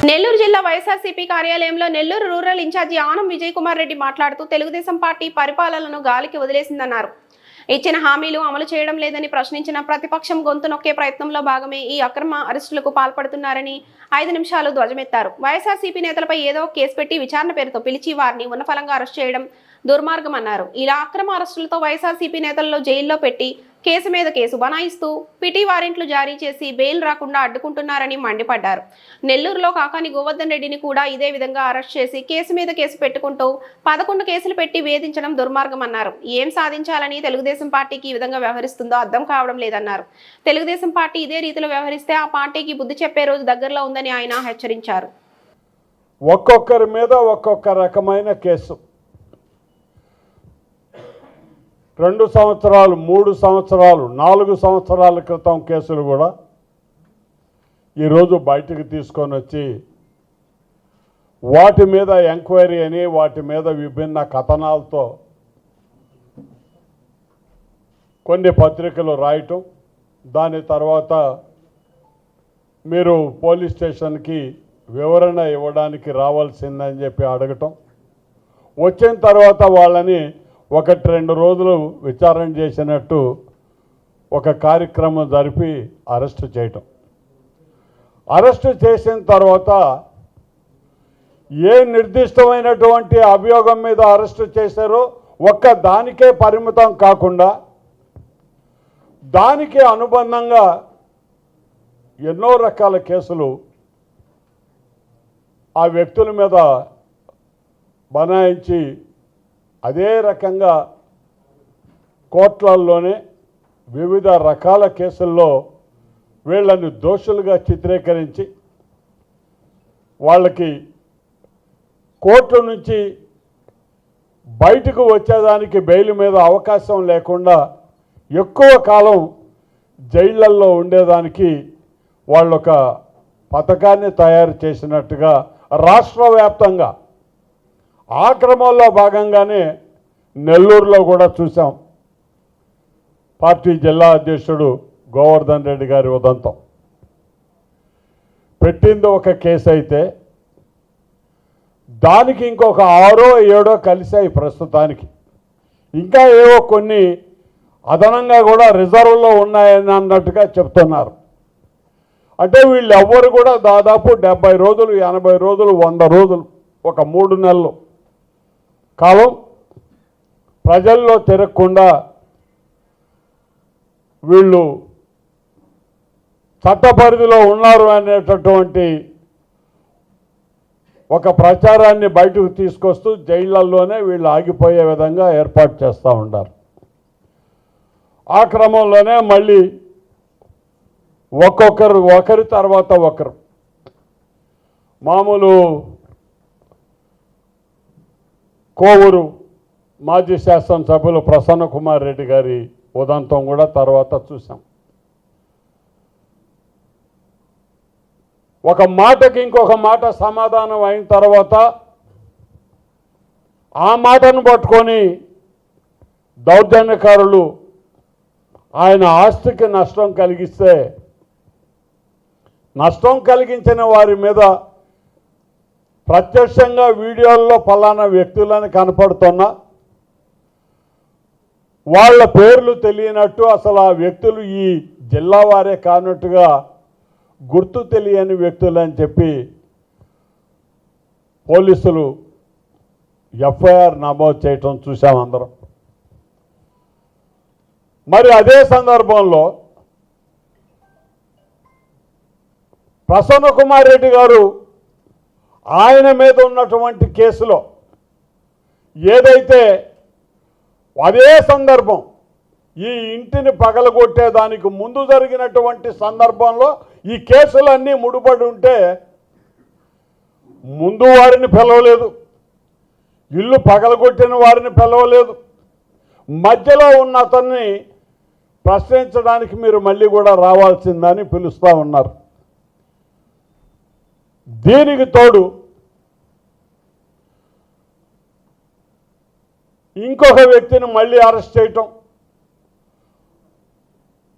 నెల్లూరు జిల్లా వైఎస్ఆర్సీపీ కార్యాలయంలో Nellore rural incharge Anam Vijay Kumar Reddy మాట్లాడుతూ తెలుగుదేశం పార్టీ పరిపాలనను గాలికి వదిలేసిందన్నారు. ఇచ్చిన హామీలు అమలు చేయడం లేదని ప్రశ్నించిన ప్రతిపక్షం గొంతు నొక్కే ప్రయత్నంలో భాగమే ఈ అక్రమ అరెస్టులకు పాల్పడుతున్నారని 5 నిమిషాలు ధ్వజమెత్తారు. వైఎస్ఆర్సీపీ నేతలపై ఏదో కేసు పెట్టి విచారణ పేరుతో పిలిచి వారిని ఉన్నఫలంగా అరెస్ట్ చేయడం దుర్మార్గమన్నారు. ఇలా అక్రమ అరెస్టులతో వైఎస్ఆర్సీపీ నేతల్లో జైల్లో పెట్టి కేసు మీద కేసు బనాయిస్తూ పిటి వారెంట్లు జారీ చేసి బెయిల్ రాకుండా అడ్డుకుంటున్నారని మండిపడ్డారు. నెల్లూరులో కాకాని గోవర్ధన్ రెడ్డిని కూడా ఇదే విధంగా అరెస్ట్ చేసి కేసు మీద కేసు పెట్టుకుంటూ 11 కేసులు పెట్టి వేధించడం దుర్మార్గమన్నారు. ఏం సాధించాలని తెలుగుదేశం పార్టీకి ఈ విధంగా వ్యవహరిస్తుందో అర్థం కావడం లేదన్నారు. తెలుగుదేశం పార్టీ ఇదే రీతిలో వ్యవహరిస్తే ఆ పార్టీకి బుద్ధి చెప్పే రోజు దగ్గరలో ఉందని ఆయన హెచ్చరించారు. ఒక్కొక్కరి మీద ఒక్కొక్క రకమైన కేసు, 2 సంవత్సరాలు, 3 సంవత్సరాలు, 4 సంవత్సరాల క్రితం కేసులు కూడా ఈరోజు బయటకు తీసుకొని వచ్చి వాటి మీద ఎంక్వైరీ అని వాటి మీద విభిన్న కథనాలతో కొన్ని పత్రికలు రాయటం, దాని తర్వాత మీరు పోలీస్ స్టేషన్కి వివరణ ఇవ్వడానికి రావాల్సిందని చెప్పి అడగటం, వచ్చిన తర్వాత వాళ్ళని 1-2 రోజులు విచారణ చేసినట్టు ఒక కార్యక్రమం జరిపి అరెస్టు చేయటం. అరెస్టు చేసిన తర్వాత ఏ నిర్దిష్టమైనటువంటి అభియోగం మీద అరెస్టు చేశారో ఒక్క దానికే పరిమితం కాకుండా దానికి అనుబంధంగా ఎన్నో రకాల కేసులు ఆ వ్యక్తుల మీద బనాయించి అదే రకంగా కోర్టులలోనే వివిధ రకాల కేసుల్లో వీళ్ళని దోషులుగా చిత్రీకరించి వాళ్ళకి కోర్టు నుంచి బయటకు వచ్చేదానికి బెయిల్ మీద అవకాశం లేకుండా ఎక్కువ కాలం జైళ్ళల్లో ఉండేదానికి వాళ్ళొక పథకాన్ని తయారు చేసినట్టుగా రాష్ట్ర వ్యాప్తంగా ఆ క్రమంలో భాగంగానే నెల్లూరులో కూడా చూసాం. పార్టీ జిల్లా అధ్యక్షుడు గోవర్ధన్ రెడ్డి గారి ఉదంతం పెట్టింది ఒక కేసు అయితే దానికి ఇంకొక 6-7 కలిసాయి ప్రస్తుతానికి. ఇంకా ఏవో కొన్ని అదనంగా కూడా రిజర్వ్లో ఉన్నాయని అన్నట్టుగా చెప్తున్నారు. అంటే వీళ్ళు ఎవ్వరు కూడా దాదాపు 70 రోజులు, 80 రోజులు, 100 రోజులు, ఒక 3 నెలలు కాలం ప్రజల్లో తిరగకుండా వీళ్ళు చట్ట పరిధిలో ఉన్నారు అనేటటువంటి ఒక ప్రచారాన్ని బయటకు తీసుకొస్తూ జైళ్ళల్లోనే వీళ్ళు ఆగిపోయే విధంగా ఏర్పాటు చేస్తూ ఉంటారు. ఆ క్రమంలోనే మళ్ళీ ఒకరి తర్వాత ఒకరు మామూలు కోవూరు మాజీ శాసనసభ్యులు ప్రసన్న కుమార్ రెడ్డి గారి ఉదంతం కూడా తర్వాత చూసాం. ఒక మాటకి ఇంకొక మాట సమాధానం అయిన తర్వాత ఆ మాటను పట్టుకొని దౌర్జన్యకారులు ఆయన ఆస్తికి నష్టం కలిగిస్తే నష్టం కలిగించిన వారి మీద ప్రత్యక్షంగా వీడియోల్లో పలానా వ్యక్తులని కనపడుతున్నా వాళ్ళ పేర్లు తెలియనట్టు, అసలు ఆ వ్యక్తులు ఈ జిల్లా వారే కానట్టుగా గుర్తు తెలియని వ్యక్తులు అని చెప్పి పోలీసులు ఎఫ్ఐఆర్ నమోదు చేయటం చూసాం అందరం. మరి అదే సందర్భంలో ప్రసన్న కుమార్ రెడ్డి గారు ఆయన మీద ఉన్నటువంటి కేసులో ఏదైతే అదే సందర్భం ఈ ఇంటిని పగలగొట్టేదానికి ముందు జరిగినటువంటి సందర్భంలో ఈ కేసులన్నీ ముడిపడి ఉంటే ముందు వారిని పిలవలేదు, ఇల్లు పగలగొట్టిన వారిని పిలవలేదు, మధ్యలో ఉన్న అతన్ని ప్రశ్నించడానికి మీరు మళ్ళీ కూడా రావాల్సిందని పిలుస్తూ ఉన్నారు. దీనికి తోడు ఇంకొక వ్యక్తిని మళ్ళీ అరెస్ట్ చేయటం,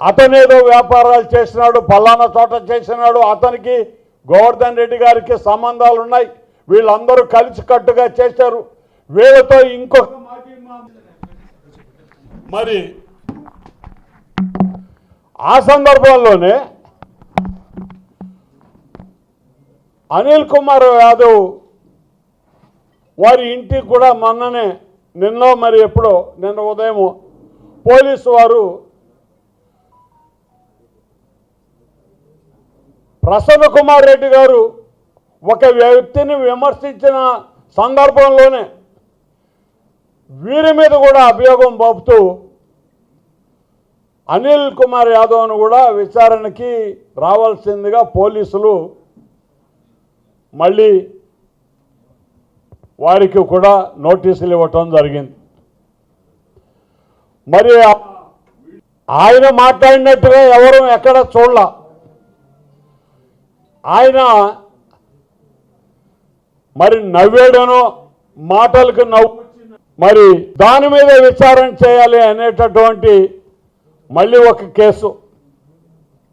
అతనేదో వ్యాపారాలు చేసినాడు, పలానా చోట చేసినాడు, అతనికి గోవర్ధన్ రెడ్డి గారికి సంబంధాలు ఉన్నాయి, వీళ్ళందరూ కలిసికట్టుగా చేశారు. వీళ్ళతో ఇంకొక మరి ఆ సందర్భంలోనే అనిల్ కుమార్ యాదవ్ వారి ఇంటికి కూడా నిన్న మరి ఎప్పుడో నిన్న ఉదయం పోలీసు వారు ప్రసన్న కుమార్ రెడ్డి గారు ఒక వ్యక్తిని విమర్శించిన సందర్భంలోనే వీరి మీద కూడా అభియోగం మోపుతూ అనిల్ కుమార్ యాదవ్ను కూడా విచారణకి రావాల్సిందిగా పోలీసులు మళ్ళీ వారికి కూడా నోటీసులు ఇవ్వటం జరిగింది. మరి ఆయన మాట్లాడినట్టుగా ఎవరు ఎక్కడ చూడలా. ఆయన మరి నవ్వేడనో మాటలకు నవ్వు, మరి దాని మీద విచారణ చేయాలి అనేటటువంటి మళ్ళీ ఒక కేసు